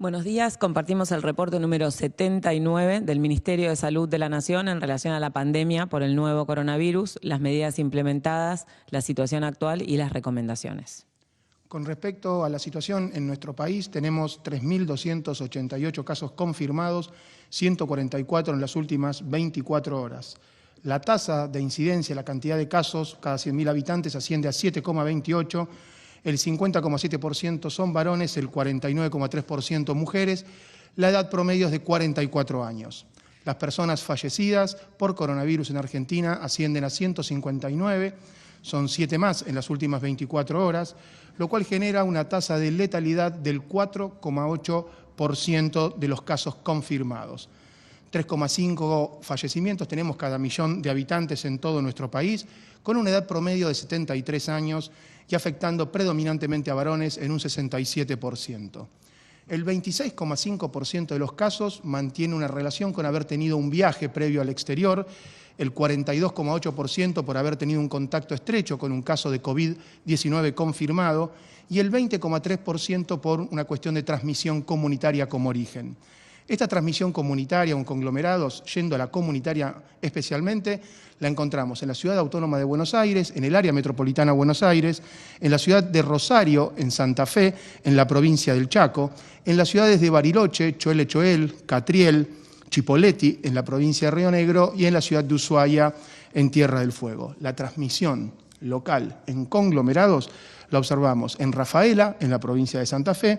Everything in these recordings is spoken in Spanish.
Buenos días, compartimos el reporte número 79 del Ministerio de Salud de la Nación en relación a la pandemia por el nuevo coronavirus, las medidas implementadas, la situación actual y las recomendaciones. Con respecto a la situación en nuestro país, tenemos 3.288 casos confirmados, 144 en las últimas 24 horas. La tasa de incidencia, la cantidad de casos cada 100.000 habitantes asciende a 7,28. El 50,7% son varones, el 49,3% mujeres, la edad promedio es de 44 años. Las personas fallecidas por coronavirus en Argentina ascienden a 159, son 7 más en las últimas 24 horas, lo cual genera una tasa de letalidad del 4,8% de los casos confirmados. 3,5 fallecimientos tenemos cada millón de habitantes en todo nuestro país, con una edad promedio de 73 años y afectando predominantemente a varones en un 67%. El 26,5% de los casos mantiene una relación con haber tenido un viaje previo al exterior, el 42,8% por haber tenido un contacto estrecho con un caso de COVID-19 confirmado y el 20,3% por una cuestión de transmisión comunitaria como origen. Esta transmisión comunitaria o en conglomerados, yendo a la comunitaria especialmente, la encontramos en la Ciudad Autónoma de Buenos Aires, en el área metropolitana de Buenos Aires, en la ciudad de Rosario, en Santa Fe, en la provincia del Chaco, en las ciudades de Bariloche, Choel, Catriel, Chipoleti, en la provincia de Río Negro y en la ciudad de Ushuaia, en Tierra del Fuego. La transmisión local en conglomerados la observamos en Rafaela, en la provincia de Santa Fe,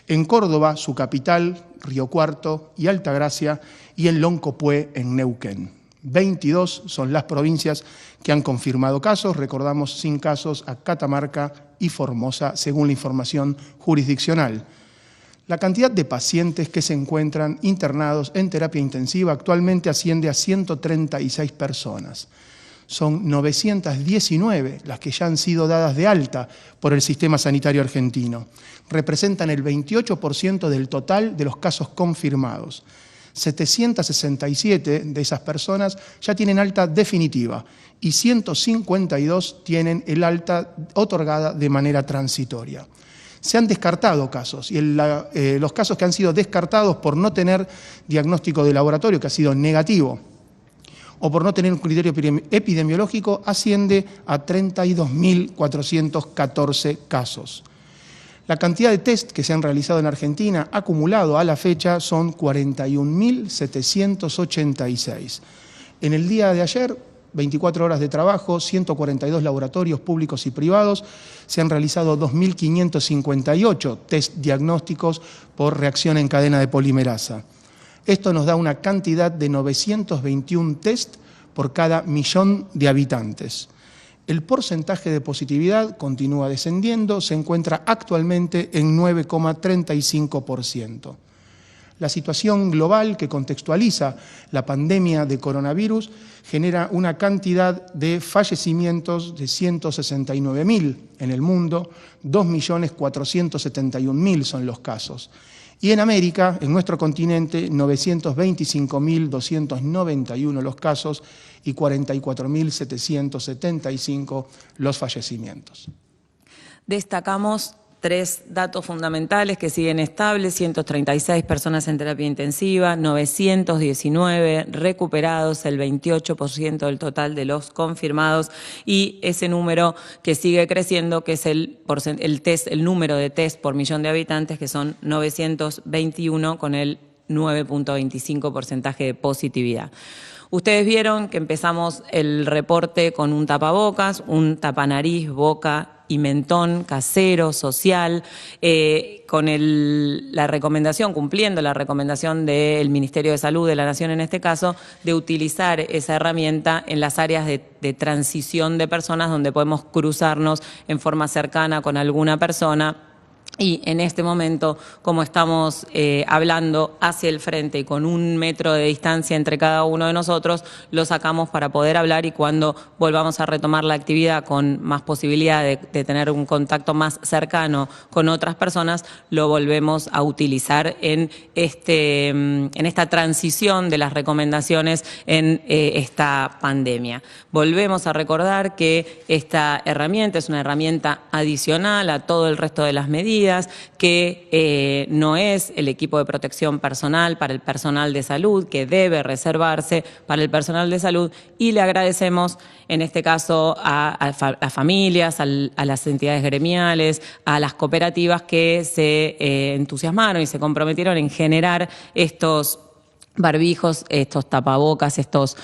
en Córdoba, su capital, Río Cuarto y Altagracia, y en Loncopué, en Neuquén. 22 son las provincias que han confirmado casos, recordamos sin casos a Catamarca y Formosa, según la información jurisdiccional. La cantidad de pacientes que se encuentran internados en terapia intensiva actualmente asciende a 136 personas. Son 919 las que ya han sido dadas de alta por el sistema sanitario argentino. Representan el 28% del total de los casos confirmados. 767 de esas personas ya tienen alta definitiva y 152 tienen el alta otorgada de manera transitoria. Se han descartado casos y los casos que han sido descartados por no tener diagnóstico de laboratorio, que ha sido negativo, o por no tener un criterio epidemiológico, asciende a 32.414 casos. La cantidad de test que se han realizado en Argentina, acumulado a la fecha, son 41.786. En el día de ayer, 24 horas de trabajo, 142 laboratorios públicos y privados, se han realizado 2.558 test diagnósticos por reacción en cadena de polimerasa. Esto nos da una cantidad de 921 test por cada millón de habitantes. El porcentaje de positividad continúa descendiendo, se encuentra actualmente en 9,35%. La situación global que contextualiza la pandemia de coronavirus genera una cantidad de fallecimientos de 169.000 en el mundo, 2.471.000 son los casos. Y en América, en nuestro continente, 925.291 los casos y 44.775 los fallecimientos. Destacamos 3 datos fundamentales que siguen estables: 136 personas en terapia intensiva, 919 recuperados, el 28% del total de los confirmados, y ese número que sigue creciendo, que es el número de test por millón de habitantes, que son 921 con el 9,25% de positividad. Ustedes vieron que empezamos el reporte con un tapabocas, un tapanariz, boca y mentón casero, social, la recomendación, cumpliendo la recomendación del Ministerio de Salud de la Nación en este caso, de utilizar esa herramienta en las áreas de transición de personas donde podemos cruzarnos en forma cercana con alguna persona. Y en este momento, como estamos hablando hacia el frente y con 1 metro de distancia entre cada uno de nosotros, lo sacamos para poder hablar, y cuando volvamos a retomar la actividad con más posibilidad de tener un contacto más cercano con otras personas, lo volvemos a utilizar en esta transición de las recomendaciones en esta pandemia. Volvemos a recordar que esta herramienta es una herramienta adicional a todo el resto de las medidas. medidas, que no es el equipo de protección personal para el personal de salud, que debe reservarse para el personal de salud, y le agradecemos en este caso a las familias, a las entidades gremiales, a las cooperativas que se entusiasmaron y se comprometieron en generar estos barbijos, estos tapabocas, estos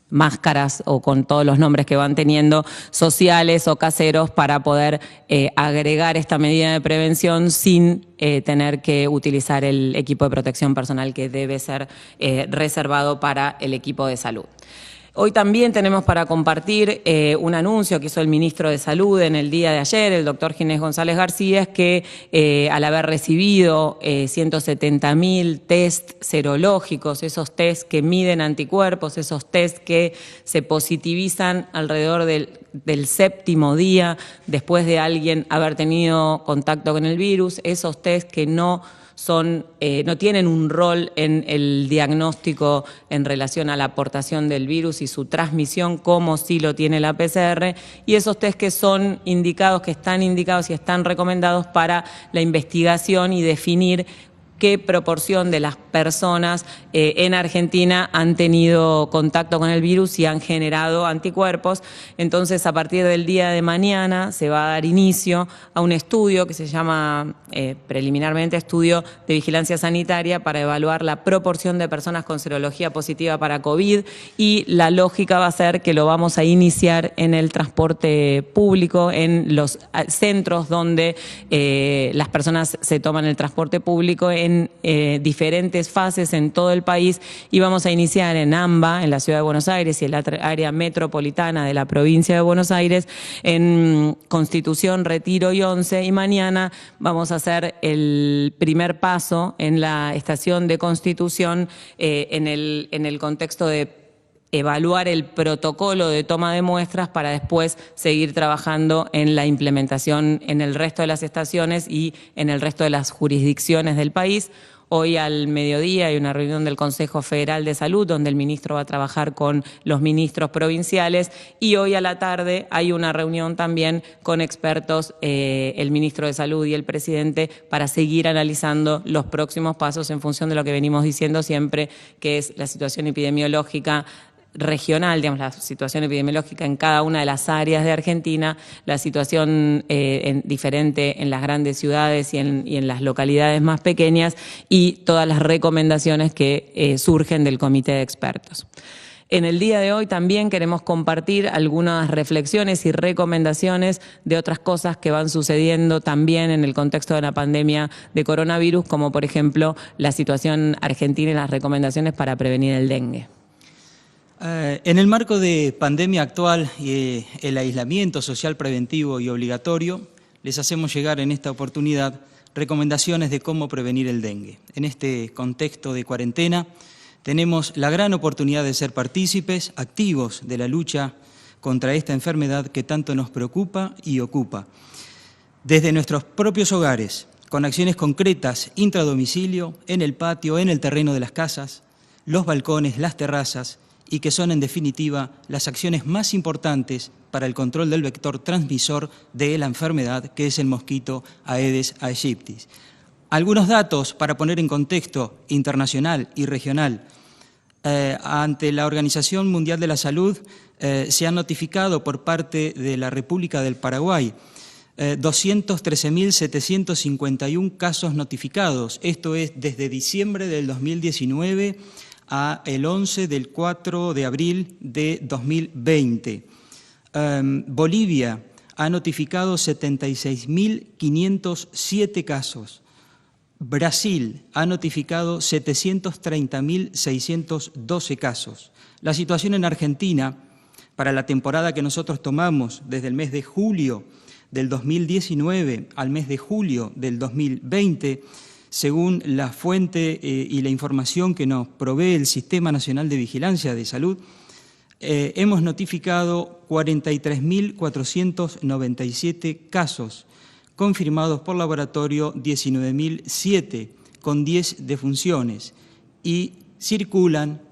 máscaras o con todos los nombres que van teniendo, sociales o caseros, para poder agregar esta medida de prevención sin tener que utilizar el equipo de protección personal que debe ser reservado para el equipo de salud. Hoy también tenemos para compartir un anuncio que hizo el ministro de Salud en el día de ayer, el doctor Ginés González García, es que al haber recibido 170.000 test serológicos, esos test que miden anticuerpos, esos test que se positivizan alrededor del séptimo día después de alguien haber tenido contacto con el virus, esos test que no tienen un rol en el diagnóstico en relación a la aportación del virus y su transmisión, como sí lo tiene la PCR, y esos test que son indicados, que están indicados y están recomendados para la investigación y definir qué proporción de las personas en Argentina han tenido contacto con el virus y han generado anticuerpos. Entonces, a partir del día de mañana se va a dar inicio a un estudio que se llama preliminarmente Estudio de Vigilancia Sanitaria, para evaluar la proporción de personas con serología positiva para COVID, y la lógica va a ser que lo vamos a iniciar en el transporte público, en los centros donde las personas se toman el transporte público, en diferentes fases en todo el país, y vamos a iniciar en AMBA, en la Ciudad de Buenos Aires, y en la área metropolitana de la provincia de Buenos Aires, en Constitución, Retiro y Once, y mañana vamos a hacer el primer paso en la estación de Constitución en el contexto de evaluar el protocolo de toma de muestras, para después seguir trabajando en la implementación en el resto de las estaciones y en el resto de las jurisdicciones del país. Hoy al mediodía hay una reunión del Consejo Federal de Salud donde el ministro va a trabajar con los ministros provinciales, y hoy a la tarde hay una reunión también con expertos, el ministro de Salud y el presidente, para seguir analizando los próximos pasos en función de lo que venimos diciendo siempre, que es la situación epidemiológica regional, digamos, la situación epidemiológica en cada una de las áreas de Argentina, la situación diferente en las grandes ciudades y en las localidades más pequeñas, y todas las recomendaciones que surgen del comité de expertos. En el día de hoy también queremos compartir algunas reflexiones y recomendaciones de otras cosas que van sucediendo también en el contexto de la pandemia de coronavirus, como por ejemplo la situación argentina y las recomendaciones para prevenir el dengue. En el marco de pandemia actual y el aislamiento social preventivo y obligatorio, les hacemos llegar en esta oportunidad recomendaciones de cómo prevenir el dengue. En este contexto de cuarentena tenemos la gran oportunidad de ser partícipes activos de la lucha contra esta enfermedad que tanto nos preocupa y ocupa. Desde nuestros propios hogares, con acciones concretas intradomicilio, en el patio, en el terreno de las casas, los balcones, las terrazas, y que son en definitiva las acciones más importantes para el control del vector transmisor de la enfermedad, que es el mosquito Aedes aegypti. Algunos datos para poner en contexto internacional y regional. Ante la Organización Mundial de la Salud se han notificado por parte de la República del Paraguay 213.751 casos notificados. Esto es desde diciembre del 2019 a el 11 del 4 de abril de 2020. Bolivia ha notificado 76.507 casos. Brasil ha notificado 730.612 casos. La situación en Argentina, para la temporada que nosotros tomamos desde el mes de julio del 2019 al mes de julio del 2020, según la fuente y la información que nos provee el Sistema Nacional de Vigilancia de Salud, hemos notificado 43.497 casos, confirmados por laboratorio 19.007, con 10 defunciones, y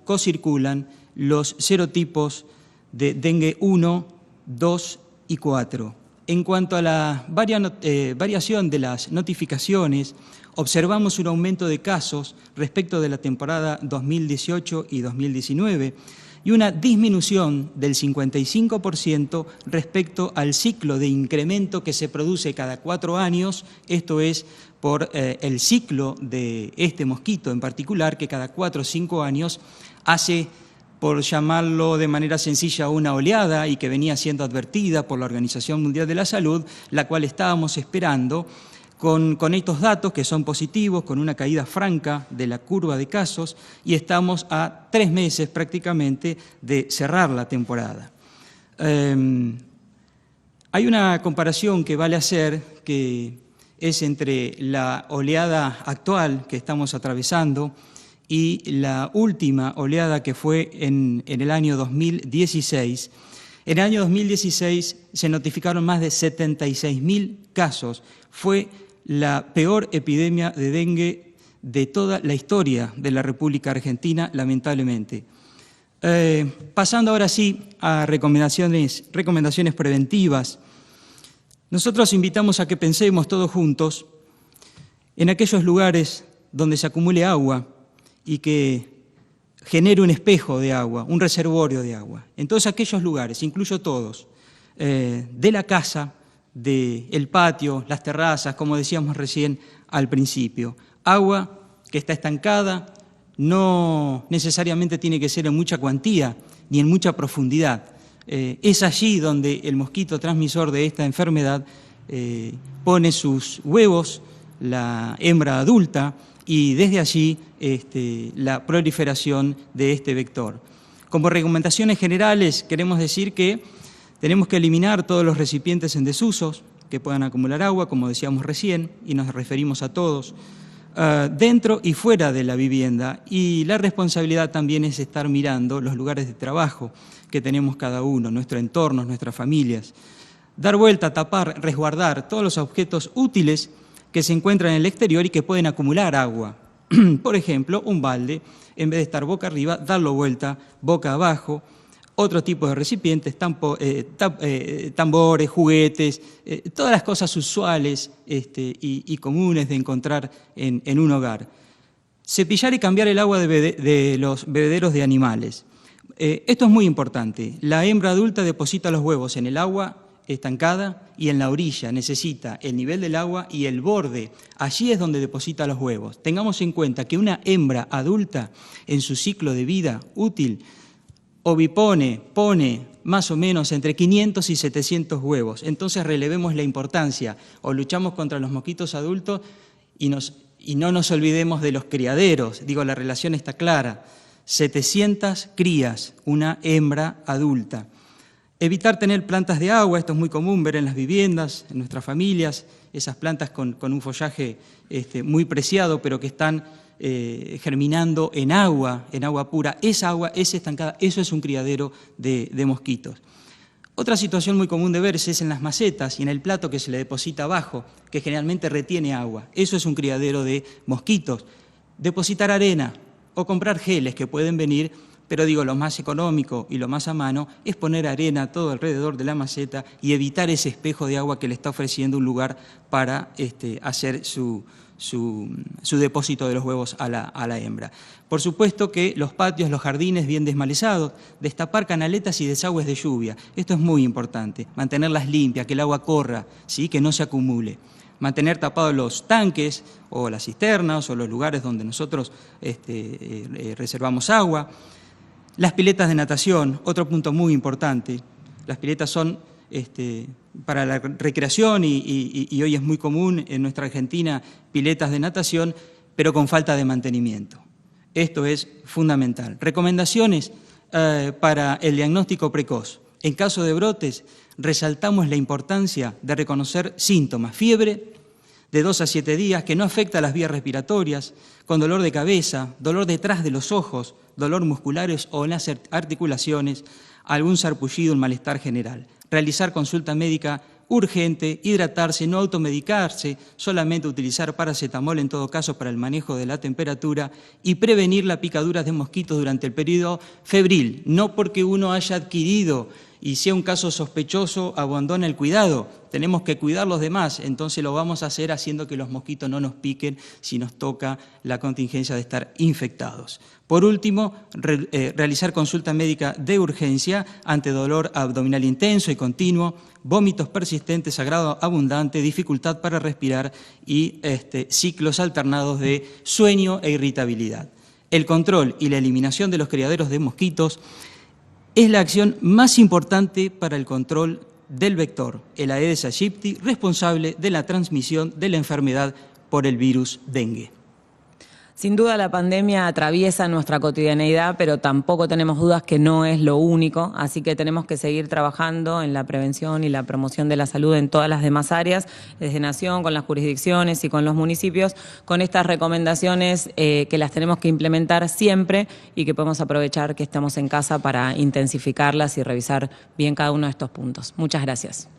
cocirculan los serotipos de dengue 1, 2 y 4. En cuanto a la variación de las notificaciones, observamos un aumento de casos respecto de la temporada 2018 y 2019 y una disminución del 55% respecto al ciclo de incremento que se produce cada 4 años, esto es, por el ciclo de este mosquito en particular, que cada 4 o 5 años hace, por llamarlo de manera sencilla, una oleada y que venía siendo advertida por la Organización Mundial de la Salud, la cual estábamos esperando con estos datos que son positivos, con una caída franca de la curva de casos, y estamos a 3 meses prácticamente de cerrar la temporada. Hay una comparación que vale hacer, que es entre la oleada actual que estamos atravesando y la última oleada que fue en el año 2016. En el año 2016 se notificaron más de 76.000 casos. Fue la peor epidemia de dengue de toda la historia de la República Argentina, lamentablemente. Pasando ahora sí a recomendaciones preventivas, nosotros invitamos a que pensemos todos juntos en aquellos lugares donde se acumule agua y que genere un espejo de agua, un reservorio de agua. En todos aquellos lugares, incluyo todos, de la casa, del patio, las terrazas, como decíamos recién al principio. Agua que está estancada no necesariamente tiene que ser en mucha cuantía ni en mucha profundidad. Es allí donde el mosquito transmisor de esta enfermedad pone sus huevos, la hembra adulta, y desde allí la proliferación de este vector. Como recomendaciones generales queremos decir que tenemos que eliminar todos los recipientes en desusos que puedan acumular agua, como decíamos recién, y nos referimos a todos, dentro y fuera de la vivienda. Y la responsabilidad también es estar mirando los lugares de trabajo que tenemos cada uno, nuestro entorno, nuestras familias. Dar vuelta, tapar, resguardar todos los objetos útiles que se encuentran en el exterior y que pueden acumular agua. Por ejemplo, un balde, en vez de estar boca arriba, darlo vuelta boca abajo. Otro tipo de recipientes, tambores, juguetes, todas las cosas usuales y comunes de encontrar en un hogar. Cepillar y cambiar el agua de los bebederos de animales. Esto es muy importante. La hembra adulta deposita los huevos en el agua estancada y en la orilla. Necesita el nivel del agua y el borde. Allí es donde deposita los huevos. Tengamos en cuenta que una hembra adulta en su ciclo de vida útil pone más o menos entre 500 y 700 huevos. Entonces relevemos la importancia, o luchamos contra los mosquitos adultos y no nos olvidemos de los criaderos. Digo, la relación está clara. 700 crías, una hembra adulta. Evitar tener plantas de agua, esto es muy común ver en las viviendas, en nuestras familias, esas plantas con un follaje muy preciado, pero que están germinando en agua pura. Esa agua es estancada, eso es un criadero de mosquitos. Otra situación muy común de verse es en las macetas y en el plato que se le deposita abajo, que generalmente retiene agua. Eso es un criadero de mosquitos. Depositar arena o comprar geles que pueden venir, pero digo, lo más económico y lo más a mano es poner arena todo alrededor de la maceta y evitar ese espejo de agua que le está ofreciendo un lugar para hacer su depósito de los huevos a la hembra. Por supuesto que los patios, los jardines bien desmalezados, destapar canaletas y desagües de lluvia. Esto es muy importante, mantenerlas limpias, que el agua corra, ¿sí? Que no se acumule. Mantener tapados los tanques o las cisternas o los lugares donde nosotros reservamos agua. Las piletas de natación, otro punto muy importante. Las piletas son para la recreación y hoy es muy común en nuestra Argentina piletas de natación, pero con falta de mantenimiento. Esto es fundamental. Recomendaciones para el diagnóstico precoz. En caso de brotes, resaltamos la importancia de reconocer síntomas. Fiebre de 2 a 7 días que no afecta a las vías respiratorias, con dolor de cabeza, dolor detrás de los ojos, dolor musculares o en las articulaciones, algún sarpullido, un malestar general. Realizar consulta médica urgente, hidratarse, no automedicarse, solamente utilizar paracetamol en todo caso para el manejo de la temperatura y prevenir la picadura de mosquitos durante el periodo febril, no porque uno haya adquirido y si es un caso sospechoso, abandona el cuidado. Tenemos que cuidar los demás, entonces lo vamos a hacer haciendo que los mosquitos no nos piquen si nos toca la contingencia de estar infectados. Por último, realizar consulta médica de urgencia ante dolor abdominal intenso y continuo, vómitos persistentes a grado abundante, dificultad para respirar y ciclos alternados de sueño e irritabilidad. El control y la eliminación de los criaderos de mosquitos es la acción más importante para el control del vector, el Aedes aegypti, responsable de la transmisión de la enfermedad por el virus dengue. Sin duda la pandemia atraviesa nuestra cotidianeidad, pero tampoco tenemos dudas que no es lo único, así que tenemos que seguir trabajando en la prevención y la promoción de la salud en todas las demás áreas, desde Nación, con las jurisdicciones y con los municipios, con estas recomendaciones que las tenemos que implementar siempre y que podemos aprovechar que estamos en casa para intensificarlas y revisar bien cada uno de estos puntos. Muchas gracias.